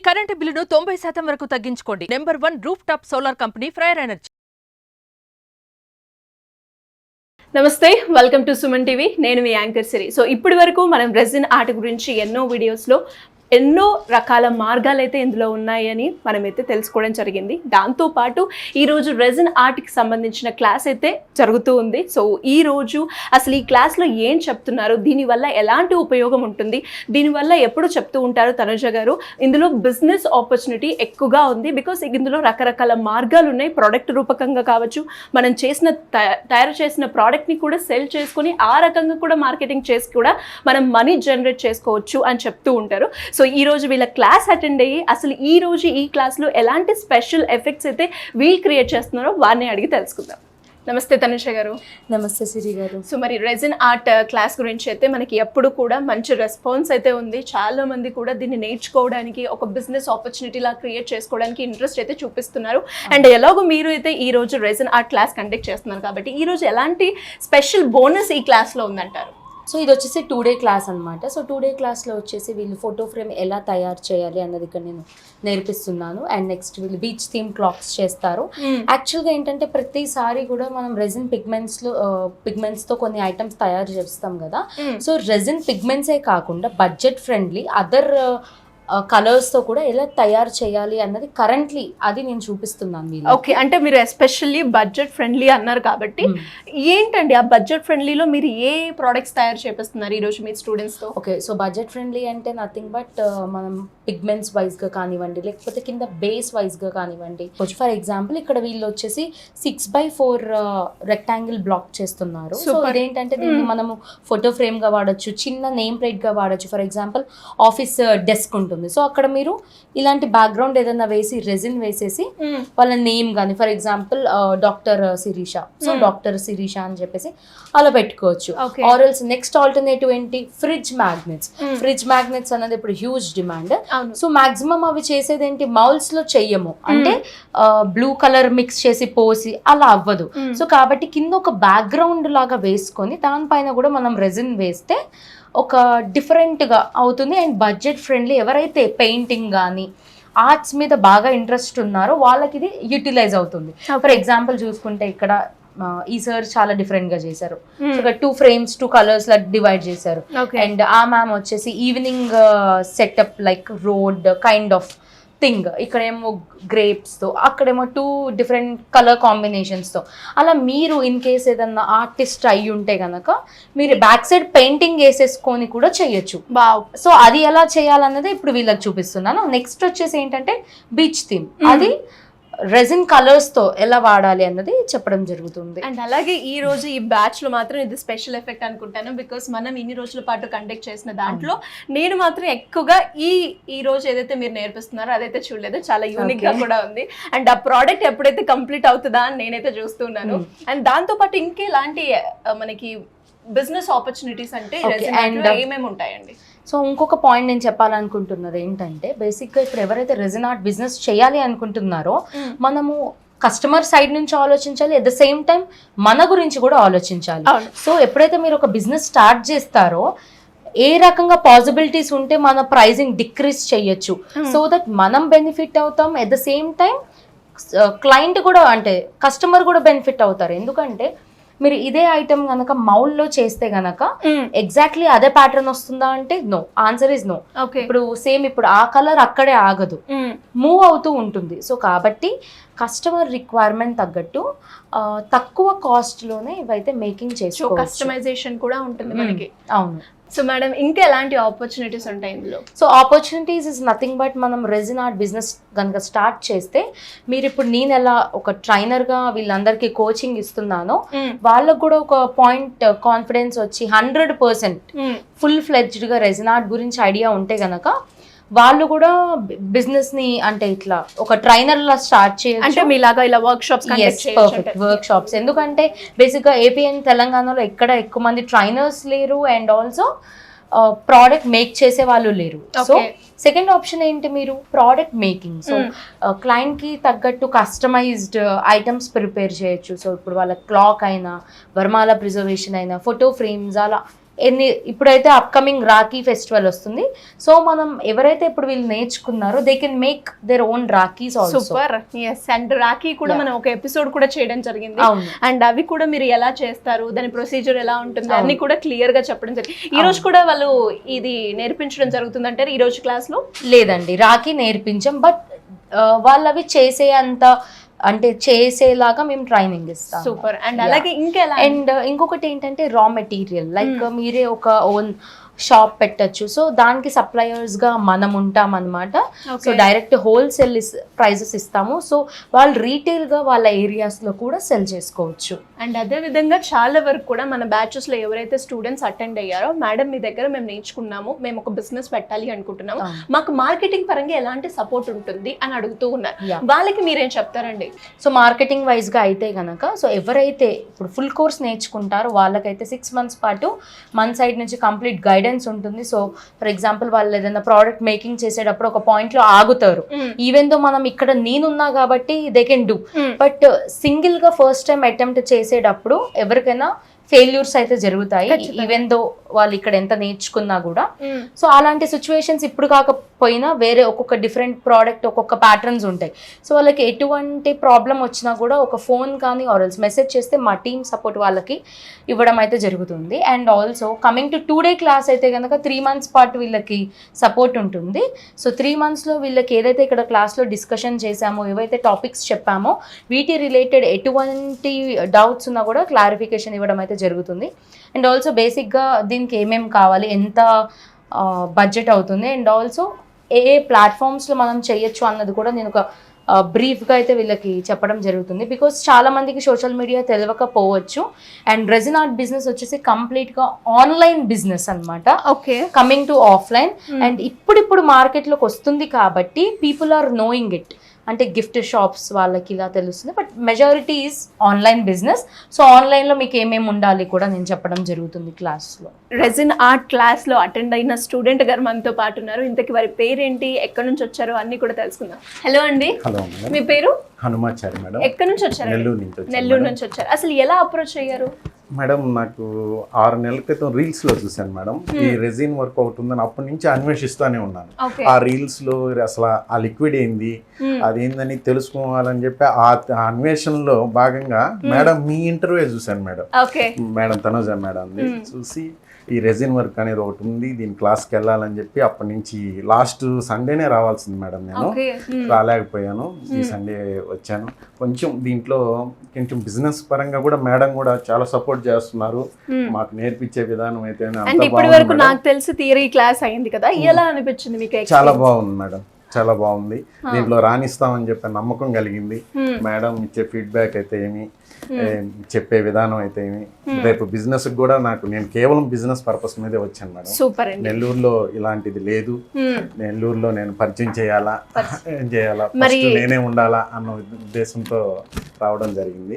Current బిల్లును 90% వరకు తగ్గించుకోండి. Number 1 rooftop solar company Freyr Energy. నమస్తే, వెల్కమ్ టు సుమన్ టీవీ. నేను మీ యాంకర్ సిరి. సో ఇప్పటి వరకు మనం రెజిన్ ఆర్ట్ గురించి ఎన్నో వీడియోస్లో ఎన్నో రకాల మార్గాలు అయితే ఇందులో ఉన్నాయని మనమైతే తెలుసుకోవడం జరిగింది. దాంతోపాటు ఈరోజు రెజిన్ ఆర్ట్కి సంబంధించిన క్లాస్ అయితే జరుగుతూ ఉంది. సో ఈరోజు అసలు ఈ క్లాస్లో ఏం చెప్తున్నారు, దీనివల్ల ఎలాంటి ఉపయోగం ఉంటుంది, దీనివల్ల ఎప్పుడు చెప్తూ ఉంటారు తనుజ గారు. ఇందులో బిజినెస్ ఆపర్చునిటీ ఎక్కువగా ఉంది. బికాస్ ఇందులో రకరకాల మార్గాలు ఉన్నాయి. ప్రోడక్ట్ రూపకంగా కావచ్చు, మనం తయారు చేసిన ప్రోడక్ట్ని కూడా సెల్ చేసుకొని ఆ రకంగా కూడా మార్కెటింగ్ చేసి కూడా మనం మనీ జనరేట్ చేసుకోవచ్చు అని చెప్తూ ఉంటారు. సో ఈ రోజు వీళ్ళ క్లాస్ అటెండ్ అయ్యి అసలు ఈ రోజు ఈ క్లాస్లో ఎలాంటి స్పెషల్ ఎఫెక్ట్స్ అయితే వీళ్ళు క్రియేట్ చేస్తున్నారో వారిని అడిగి తెలుసుకుందాం. నమస్తే తనుష గారు. నమస్తే సిరి గారు. సో మరి రెజిన్ ఆర్ట్ క్లాస్ గురించి అయితే మనకి ఎప్పుడు కూడా మంచి రెస్పాన్స్ అయితే ఉంది. చాలా మంది కూడా దీన్ని నేర్చుకోవడానికి ఒక బిజినెస్ ఆపర్చునిటీ లా క్రియేట్ చేసుకోవడానికి ఇంట్రెస్ట్ అయితే చూపిస్తున్నారు. అండ్ ఎలాగో మీరు అయితే ఈ రోజు రెజిన్ ఆర్ట్ క్లాస్ కండక్ట్ చేస్తున్నారు కాబట్టి ఈ రోజు ఎలాంటి స్పెషల్ బోనస్ ఈ క్లాస్లో ఉందంటారు? సో ఇది వచ్చేసి 2 డే క్లాస్ అనమాట. సో 2 డే క్లాస్లో వచ్చేసి వీళ్ళు ఫోటో ఫ్రేమ్ ఎలా తయారు చేయాలి అన్నది ఇక్కడ నేను నేర్పిస్తున్నాను. అండ్ నెక్స్ట్ వీళ్ళు బీచ్ థీమ్ క్లాక్స్ చేస్తారు. యాక్చువల్గా ఏంటంటే ప్రతిసారి కూడా మనం రెజిన్ పిగ్మెంట్స్తో కొన్ని ఐటమ్స్ తయారు చేస్తాం కదా. సో రెజిన్ పిగ్మెంట్సే కాకుండా బడ్జెట్ ఫ్రెండ్లీ అదర్ కలర్స్తో కూడా ఎలా తయారు చేయాలి అన్నది కరెంట్లీ అది నేను చూపిస్తున్నాను వీళ్ళు. ఓకే, అంటే మీరు ఎస్పెషల్లీ బడ్జెట్ ఫ్రెండ్లీ అన్నారు కాబట్టి ఏంటండి ఆ బడ్జెట్ ఫ్రెండ్లీలో మీరు ఏ ప్రోడక్ట్స్ తయారు చేపిస్తున్నారు ఈరోజు మీ స్టూడెంట్స్తో? ఓకే, సో బడ్జెట్ ఫ్రెండ్లీ అంటే నథింగ్ బట్ మనం పిగ్మెంట్స్ వైజ్గా కానివ్వండి, లేకపోతే కింద బేస్ వైజ్గా కానివ్వండి. ఫర్ ఎగ్జాంపుల్ ఇక్కడ వీళ్ళు వచ్చేసి 6x4 రెక్టాంగిల్ బ్లాక్ చేస్తున్నారు. సో ఇదేంటంటే దీన్ని మనము ఫోటో ఫ్రేమ్గా వాడచ్చు, చిన్న నేమ్ ప్లేట్గా వాడచ్చు. ఫర్ ఎగ్జాంపుల్ ఆఫీస్ డెస్క్ ఉంటుంది, సో అక్కడ మీరు ఇలాంటి బ్యాక్గ్రౌండ్ ఏదైనా వేసి రెజిన్ వేసేసి వాళ్ళ నేమ్ కానీ for example doctor Sirisha, so doctor Sirisha అని చెప్పేసి అలా పెట్టుకోవచ్చు. ఆర్ఎల్స్ నెక్స్ట్ ఆల్టర్నేటివ్ ఏంటి, ఫ్రిడ్జ్ మ్యాగ్నెట్స్ అనేది ఇప్పుడు హ్యూజ్ డిమాండ్. సో మాక్సిమం అవి చేసేది ఏంటి, మౌల్స్ లో చెయ్యము, అంటే బ్లూ కలర్ మిక్స్ చేసి పోసి అలా అవ్వదు. సో కాబట్టి కింద ఒక బ్యాక్గ్రౌండ్ లాగా వేసుకొని దానిపైన కూడా మనం రెజిన్ వేస్తే ఒక డిఫరెంట్గా అవుతుంది. అండ్ బడ్జెట్ ఫ్రెండ్లీ ఎవరైతే పెయింటింగ్ కానీ ఆర్ట్స్ మీద బాగా ఇంట్రెస్ట్ ఉన్నారో వాళ్ళకి ఇది యూటిలైజ్ అవుతుంది. ఫర్ ఎగ్జాంపుల్ చూసుకుంటే ఇక్కడ ఈ సార్ చాలా డిఫరెంట్ గా చేశారు. సో 2 frames 2 colors లా డివైడ్ చేశారు. అండ్ ఆ మ్యామ్ వచ్చేసి evening setup like road kind of thing, ఇక్కడేమో గ్రేప్స్తో, అక్కడేమో 2 different కలర్ కాంబినేషన్స్తో. అలా మీరు ఇన్ కేస్ ఏదన్నా ఆర్టిస్ట్ అయి ఉంటే కనుక మీరు బ్యాక్ సైడ్ పెయింటింగ్ వేసేసుకొని కూడా చేయొచ్చు. సో అది ఎలా చేయాలన్నది ఇప్పుడు వీళ్ళకి చూపిస్తున్నాను. నెక్స్ట్ వచ్చేసి ఏంటంటే బీచ్ థీమ్, అది రెజిన్ కలర్స్ తో ఎలా వాడాలి అన్నది చెప్పడం జరుగుతుంది. అండ్ అలాగే ఈ రోజు ఈ బ్యాచ్ లో మాత్రం ఇది స్పెషల్ ఎఫెక్ట్ అనుకుంటాను. బికాస్ మనం ఇన్ని రోజుల పాటు కండక్ట్ చేసిన దాంట్లో నేను మాత్రం ఎక్కువగా ఈ రోజు ఏదైతే మీరు నేర్పిస్తున్నారో అదైతే చూడలేదు. చాలా యూనిక్ గా కూడా ఉంది. అండ్ ఆ ప్రోడక్ట్ ఎప్పుడైతే కంప్లీట్ అవుతుందా అని నేనైతే చూస్తున్నాను. అండ్ దాంతో పాటు ఇంకెలాంటి మనకి బిజినెస్ ఆపర్చునిటీస్ అంటే ఏమేమి ఉంటాయండి? సో ఇంకొక పాయింట్ నేను చెప్పాలనుకుంటున్నది ఏంటంటే బేసిక్గా ఇప్పుడు ఎవరైతే రెజిన్ ఆర్ట్ బిజినెస్ చేయాలి అనుకుంటున్నారో మనము కస్టమర్ సైడ్ నుంచి ఆలోచించాలి, అట్ ద సేమ్ టైం మన గురించి కూడా ఆలోచించాలి. సో ఎప్పుడైతే మీరు ఒక బిజినెస్ స్టార్ట్ చేస్తారో ఏ రకంగా పాసిబిలిటీస్ ఉంటే మన ప్రైజింగ్ డిక్రీజ్ చేయొచ్చు, సో దట్ మనం బెనిఫిట్ అవుతాం, at the same time client కూడా అంటే కస్టమర్ కూడా బెనిఫిట్ అవుతారు. ఎందుకంటే మీరు ఇదే ఐటమ్ కనుక మౌల్లో చేస్తే గనక ఎగ్జాక్ట్లీ అదే ప్యాటర్న్ వస్తుందా అంటే నో, ఆన్సర్ ఇస్ నో. ఇప్పుడు సేమ్ ఇప్పుడు ఆ కలర్ అక్కడే ఆగదు, మూవ్ అవుతూ ఉంటుంది. సో కాబట్టి కస్టమర్ రిక్వైర్మెంట్ తగ్గట్టు తక్కువ కాస్ట్ లోనే ఇవైతే మేకింగ్ చేసుకోవచ్చు. కస్టమైజేషన్ కూడా ఉంటుంది మనకి. అవును. సో మేడం ఇంకా ఎలాంటి ఆపర్చునిటీస్ ఉంటాయి ఇందులో? So opportunities is nothing but మనం రెజిన్ ఆర్ట్ బిజినెస్ కనుక స్టార్ట్ చేస్తే మీరు ఇప్పుడు నేను ఎలా ఒక ట్రైనర్గా వీళ్ళందరికీ కోచింగ్ ఇస్తున్నానో వాళ్ళకు కూడా ఒక పాయింట్ కాన్ఫిడెన్స్ వచ్చి 100% ఫుల్ ఫ్లెడ్జ్డ్గా రెజిన్ ఆర్ట్ గురించి ఐడియా ఉంటే గనక వాళ్ళు కూడా బిజినెస్ ని అంటే ఇట్లా ఒక ట్రైనర్ లా స్టార్ట్ చేయొచ్చు. అంటే మీలాగా ఇలా వర్క్ షాప్స్ ఎందుకంటే బేసిక్ గా ఏపీ అండ్ తెలంగాణలో ఎక్కడ ఎక్కువ మంది ట్రైనర్స్ లేరు అండ్ ఆల్సో ప్రోడక్ట్ మేక్ చేసే వాళ్ళు లేరు. సో సెకండ్ ఆప్షన్ ఏంటి, మీరు ప్రోడక్ట్ మేకింగ్. సో క్లయింట్ కి తగ్గట్టు కస్టమైజ్డ్ ఐటమ్స్ ప్రిపేర్ చేయొచ్చు. సో ఇప్పుడు వాళ్ళ క్లాక్ అయినా, వర్మాల ప్రిజర్వేషన్ అయినా, ఫోటో ఫ్రేమ్స్, అలా ఇప్పుడైతే అప్కమింగ్ రాఖీ ఫెస్టివల్ వస్తుంది. సో మనం ఎవరైతే ఇప్పుడు వీళ్ళు నేర్చుకున్నారో they can make their own Rakhis also. Super. Yes, and Rakhi కూడా మనం ఒక ఎపిసోడ్ కూడా చేయడం జరిగింది. అండ్ అవి కూడా మీరు ఎలా చేస్తారు, దాని ప్రొసీజర్ ఎలా ఉంటుంది అన్ని కూడా క్లియర్ గా చెప్పడం జరిగింది. ఈ రోజు కూడా వాళ్ళు ఇది నేర్పించడం జరుగుతుంది అంటారు ఈ రోజు క్లాస్ లో? లేదండి, రాఖీ నేర్పించాం, బట్ వాళ్ళు అవి చేసేలాగా మేము ట్రైనింగ్ ఇస్తాం. సూపర్. అండ్ అలాగే ఇంకా అండ్ ఇంకొకటి ఏంటంటే రా మెటీరియల్, లైక్ మీరే ఒక ఓన్ షాప్ పెట్టచ్చు. సో దానికి సప్లయర్స్ గా మనం ఉంటాం అనమాట. సో డైరెక్ట్ హోల్సేల్ ప్రైజెస్ ఇస్తాము. సో వాళ్ళు రీటైల్ గా వాళ్ళ ఏరియాస్ లో కూడా సెల్ చేసుకోవచ్చు. అండ్ అదే విధంగా చాలా వరకు కూడా మన బ్యాచెస్ లో ఎవరైతే స్టూడెంట్స్ అటెండ్ అయ్యారో, మేడం మీ దగ్గర మేము నేర్చుకున్నాము, మేము ఒక బిజినెస్ పెట్టాలి అనుకుంటున్నాము, మాకు మార్కెటింగ్ పరంగా ఎలాంటి సపోర్ట్ ఉంటుంది అని అడుగుతూ ఉన్నారు. వాళ్ళకి మీరేం చెప్తారండి? సో మార్కెటింగ్ వైజ్ గా అయితే గనక, సో ఎవరైతే ఇప్పుడు ఫుల్ కోర్స్ నేర్చుకుంటారో వాళ్ళకైతే 6 months పాటు మన సైడ్ నుంచి కంప్లీట్ గైడెన్స్ ఉంటుంది. సో ఫర్ ఎగ్జాంపుల్ వాళ్ళు ఏదైనా ప్రోడక్ట్ మేకింగ్ చేసేటప్పుడు ఒక పాయింట్ లో ఆగుతారు, ఈవెన్ దో మనం ఇక్కడ నేనున్నా కాబట్టి they can do. But single గా ఫస్ట్ టైం అటెంప్ట్ చేసేటప్పుడు ఎవరికైనా ఫెయిల్యూర్స్ అయితే జరుగుతాయి, ఈవెన్ దో వాళ్ళు ఇక్కడ ఎంత నేర్చుకున్నా కూడా. సో అలాంటి సిచ్యువేషన్స్ ఇప్పుడు కాకపోయినా వేరే ఒక్కొక్క డిఫరెంట్ ప్రోడక్ట్ ఒక్కొక్క ప్యాటర్న్స్ ఉంటాయి. సో వాళ్ళకి ఎటువంటి ప్రాబ్లం వచ్చినా కూడా ఒక ఫోన్ కానీ ఆర్ఎల్స్ మెసేజ్ చేస్తే మా టీమ్ సపోర్ట్ వాళ్ళకి ఇవ్వడం అయితే జరుగుతుంది. And also coming to 2-day class అయితే కనుక 3 months పాటు వీళ్ళకి సపోర్ట్ ఉంటుంది. సో 3 monthsలో వీళ్ళకి ఏదైతే ఇక్కడ క్లాస్లో డిస్కషన్ చేశామో, ఏవైతే టాపిక్స్ చెప్పామో వీటి రిలేటెడ్ ఎటువంటి డౌట్స్ ఉన్నా కూడా క్లారిఫికేషన్ ఇవ్వడం అయితే జరుగుతుంది. అండ్ ఆల్సో బేసిక్గా దీనికి ఏమేమి కావాలి, ఎంత బడ్జెట్ అవుతుంది, అండ్ ఆల్సో ఏ ప్లాట్ఫామ్స్లో మనం చేయొచ్చు అన్నది కూడా నేను ఒక బ్రీఫ్గా అయితే వీళ్ళకి చెప్పడం జరుగుతుంది. బికాస్ చాలా మందికి సోషల్ మీడియా తెలియకపోవచ్చు. అండ్ రెజిన్ ఆర్ట్ బిజినెస్ వచ్చేసి కంప్లీట్గా ఆన్లైన్ బిజినెస్ అనమాట. Okay, coming to offline. And ఇప్పుడు మార్కెట్లోకి వస్తుంది కాబట్టి పీపుల్ ఆర్ నోయింగ్ ఇట్. అంటే గిఫ్ట్ షాప్స్ వాళ్ళకి ఇలా తెలుస్తుంది, but majority is online business. So ఆన్లైన్లో మీకు ఏమేమి ఉండాలి కూడా నేను చెప్పడం జరుగుతుంది క్లాస్లో. రెజిన్ ఆర్ట్ క్లాస్లో అటెండ్ అయిన స్టూడెంట్ గారు మనతో పాటు ఉన్నారు. ఇంతకీ వారి పేరేంటి, ఎక్కడి నుంచి వచ్చారో అన్ని కూడా తెలుసుకుందాం. హలో అండి. హలో, మీ పేరు? హనుమాచారి మేడం. ఎక్కడి నుంచి వచ్చారు? నెల్లూరు నుంచి వచ్చారు. అసలు ఎలా అప్రోచ్ అయ్యారు? మేడం నాకు 6 నెలల క్రితం రీల్స్ లో చూశాను మేడం, ఈ రెజిన్ వర్క్ అవుట్ ఉందని. అప్పటి నుంచి అన్వేషిస్తూనే ఉన్నాను. ఆ రీల్స్ లో అసలు ఆ లిక్విడ్ ఏంది, అదేందని తెలుసుకోవాలని చెప్పి ఆ అన్వేషణలో భాగంగా మేడం మీ ఇంటర్వ్యూ చూశాను మేడం. మేడం తనుజ మేడం చూసి ఈ రెజిన్ వర్క్ అనేది ఒకటి ఉంది, దీని క్లాస్కి వెళ్ళాలని చెప్పి అప్పటి నుంచి లాస్ట్ సండేనే రావాల్సింది మేడం, నేను రాలేకపోయాను. ఈ సండే వచ్చాను. కొంచెం దీంట్లో కొంచెం బిజినెస్ పరంగా కూడా మేడం కూడా చాలా సపోర్ట్ చేస్తున్నారు. మాకు నేర్పించే విధానం అయితే నాకు తెలిసి థియరీ క్లాస్ అయింది కదా, ఎలా అనిపించింది మీకు? చాలా బాగుంది మేడం, చాలా బాగుంది. దీంట్లో రాణిస్తామని చెప్పే నమ్మకం కలిగింది. మేడం ఇచ్చే ఫీడ్బ్యాక్ అయితే ఏమి, చెప్పే విధానం అయితే ఏమి, రేపు బిజినెస్ కూడా నేను కేవలం బిజినెస్ పర్పస్ మీదే వచ్చాను మేడం. సూపర్. నెల్లూరులో ఇలాంటిది లేదు, నెల్లూరులో నేను పరిచయం చేయాలా, ఏం చేయాలా, నేనే ఉండాలా అన్న ఉద్దేశంతో రావడం జరిగింది.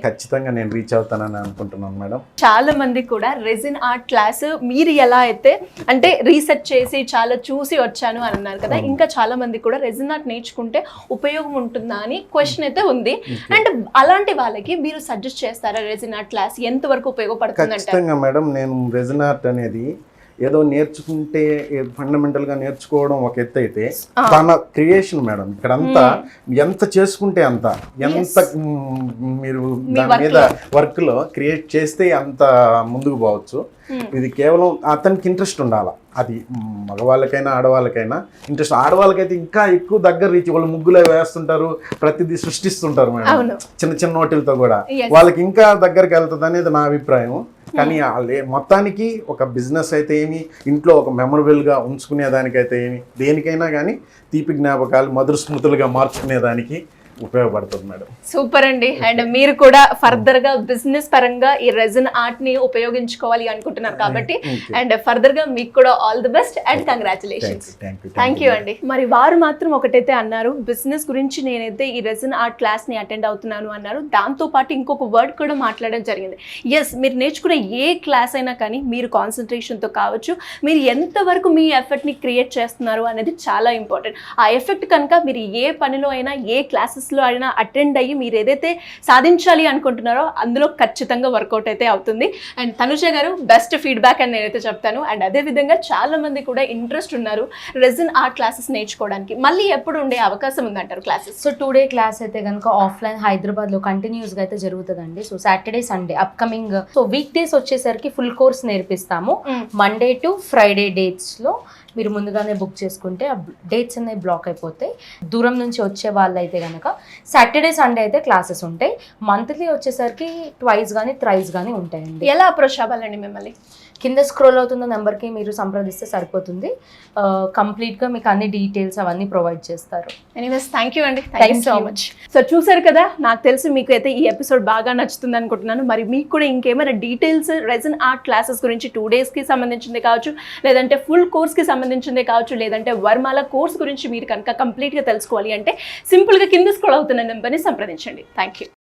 ఖచ్చితంగా నేను రీచ్ అవుతానని అనుకుంటున్నాను మేడం. చాలా మంది కూడా రెజిన్ ఆర్ట్ క్లాస్ మీరు ఎలా అయితే అంటే రీసెర్చ్ చేసి చాలా చూసి వచ్చాను అని అన్నారు కదా, ఇంకా చాలా మంది కూడా రెజిన్ ఆర్ట్ నేర్చుకుంటే ఉపయోగం ఉంటుందా అని క్వశ్చన్ అయితే ఉంది. అండ్ అలాంటి వాళ్ళకి మీరు సజెస్ట్ చేస్తారా రెజిన్ ఆర్ట్ క్లాస్ ఎంత వరకు ఉపయోగపడుతుంది? ఖచ్చితంగా మేడం. నేను రెజిన్ ఆర్ట్ అనేది ఏదో నేర్చుకుంటే ఫండమెంటల్ గా నేర్చుకోవడం ఒక ఎత్తు అయితే, తన క్రియేషన్ మేడం ఇక్కడంతా ఎంత చేసుకుంటే అంత, ఎంత మీరు దాని మీద వర్క్ లో క్రియేట్ చేస్తే అంత ముందుకు పోవచ్చు. ఇది కేవలం అతనికి ఇంట్రెస్ట్ ఉండాలి. అది మగవాళ్ళకైనా ఆడవాళ్ళకైనా ఇంట్రెస్ట్. ఆడవాళ్ళకైతే ఇంకా ఎక్కువ దగ్గర రీచ్, వాళ్ళు ముగ్గులే వేస్తుంటారు, ప్రతిదీ సృష్టిస్తుంటారు మేడం, చిన్న చిన్న నోటిలతో కూడా. వాళ్ళకి ఇంకా దగ్గరికి వెళ్తుంది అనేది నా అభిప్రాయం. కానీ మొత్తానికి ఒక బిజినెస్ అయితే ఏమి, ఇంట్లో ఒక మెమరబుల్గా ఉంచుకునేదానికైతే ఏమి, దేనికైనా కానీ తీపి జ్ఞాపకాలు మధుర స్మృతులుగా మార్చుకునేదానికి ఉపయోగపడుతుంది మేడం. సూపర్ అండి. అండ్ మీరు కూడా ఫర్దర్ గా బిజినెస్ పరంగా ఈ రెజిన్ ఆర్ట్ ని ఉపయోగించుకోవాలి అనుకుంటున్నారు కాబట్టి, అండ్ ఫర్దర్ గా మీకు కూడా all the best and congratulations. Thank you అండి. మరి వారు మాత్రం ఒకటైతే అన్నారు, బిజినెస్ గురించి నేనైతే ఈ రెజిన్ ఆర్ట్ క్లాస్ ని అటెండ్ అవుతున్నాను అన్నారు. దాంతో పాటు ఇంకొక వర్డ్ కూడా మాట్లాడడం జరిగింది. ఎస్, మీరు నేర్చుకునే ఏ క్లాస్ అయినా కానీ మీరు కాన్సన్ట్రేషన్ తో కావచ్చు, మీరు ఎంతవరకు మీ ఎఫర్ట్ ని క్రియేట్ చేస్తున్నారు అనేది చాలా ఇంపార్టెంట్. ఆ ఎఫెక్ట్ కనుక మీరు ఏ పనిలో అయినా, ఏ క్లాసెస్ క్లాసెస్లో అయినా అటెండ్ అయ్యి మీరు ఏదైతే సాధించాలి అనుకుంటున్నారో అందులో ఖచ్చితంగా వర్కౌట్ అయితే అవుతుంది. అండ్ తనుజ గారు బెస్ట్ ఫీడ్బ్యాక్ అని నేనైతే చెప్తాను. అండ్ అదేవిధంగా చాలా మంది కూడా ఇంట్రెస్ట్ ఉన్నారు రెజిన్ ఆర్ట్ క్లాసెస్ నేర్చుకోవడానికి. మళ్ళీ ఎప్పుడు ఉండే అవకాశం ఉందంటారు క్లాసెస్? సో 2 day క్లాస్ అయితే కనుక ఆఫ్లైన్ హైదరాబాద్లో కంటిన్యూస్గా అయితే జరుగుతుందండి. So Saturday Sunday upcoming. So weekdays వచ్చేసరికి ఫుల్ కోర్స్ నేర్పిస్తాము. మండే టు ఫ్రైడే డేట్స్లో మీరు ముందుగానే బుక్ చేసుకుంటే ఆ డేట్స్ అనేవి బ్లాక్ అయిపోతాయి. దూరం నుంచి వచ్చే వాళ్ళు అయితే కనుక సాటర్డే సండే అయితే క్లాసెస్ ఉంటాయి. మంత్లీ వచ్చేసరికి ట్వైస్ కానీ థ్రైస్ కానీ ఉంటాయండి. ఎలా అప్రోచ్ అవ్వాలండి మిమ్మల్ని? కింద స్క్రోల్ అవుతున్న నెంబర్కి మీరు సంప్రదిస్తే సరిపోతుంది. కంప్లీట్గా మీకు అన్ని డీటెయిల్స్ అవన్నీ ప్రొవైడ్ చేస్తారు. ఎనీవేస్ థ్యాంక్ యూ అండి, thank you so much. So చూసారు కదా, నాకు తెలిసి మీకు అయితే ఈ ఎపిసోడ్ బాగా నచ్చుతుంది అనుకుంటున్నాను. మరి మీకు కూడా ఇంకేమైనా డీటెయిల్స్ రెజిన్ ఆర్ట్ క్లాసెస్ గురించి 2 daysకి సంబంధించింది కావచ్చు, లేదంటే ఫుల్ కోర్స్కి సంబంధించిందే కావచ్చు, లేదంటే వర్మాల కోర్స్ గురించి మీరు కనుక కంప్లీట్గా తెలుసుకోవాలి అంటే సింపుల్గా కింద స్క్రోల్ అవుతున్న నెంబర్ని సంప్రదించండి. Thank you.